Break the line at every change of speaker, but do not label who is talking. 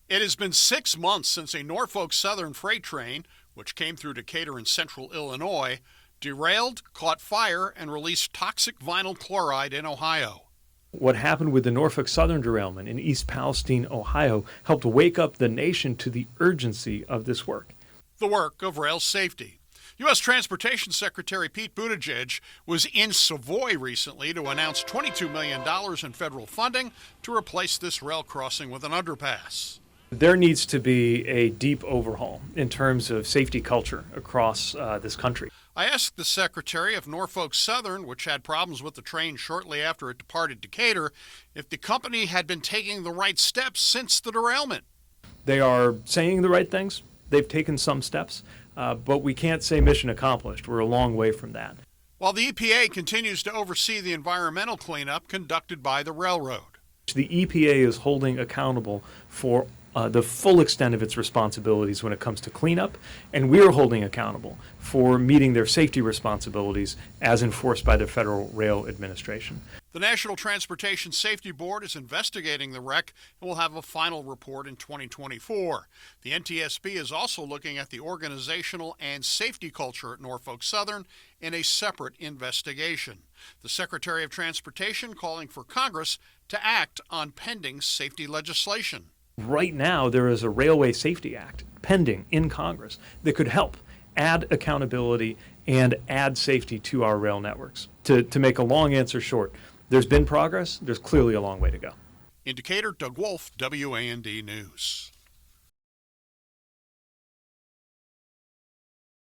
It has been 6 months since a Norfolk Southern freight train, which came through Decatur in central Illinois, derailed, caught fire, and released toxic vinyl chloride in Ohio.
What happened with the Norfolk Southern derailment in East Palestine, Ohio, helped wake up the nation to the urgency of this work.
The work of rail safety. U.S. Transportation Secretary Pete Buttigieg was in Savoy recently to announce $22 million in federal funding to replace this rail crossing with an underpass.
There needs to be a deep overhaul in terms of safety culture across this country.
I asked the secretary of Norfolk Southern, which had problems with the train shortly after it departed Decatur, if the company had been taking the right steps since the derailment.
They are saying the right things. They've taken some steps, but we can't say mission accomplished. We're a long way from that.
While the EPA continues to oversee the environmental cleanup conducted by the railroad.
The EPA is holding accountable for the full extent of its responsibilities when it comes to cleanup, and we're holding accountable for meeting their safety responsibilities as enforced by the Federal Rail Administration.
The National Transportation Safety Board is investigating the wreck and will have a final report in 2024. The NTSB is also looking at the organizational and safety culture at Norfolk Southern in a separate investigation. The Secretary of Transportation calling for Congress to act on pending safety legislation.
Right now, there is a Railway Safety Act pending in Congress that could help add accountability and add safety to our rail networks. To make a long answer short, there's been progress. There's clearly a long way to go.
In Decatur, Doug Wolfe, WAND News.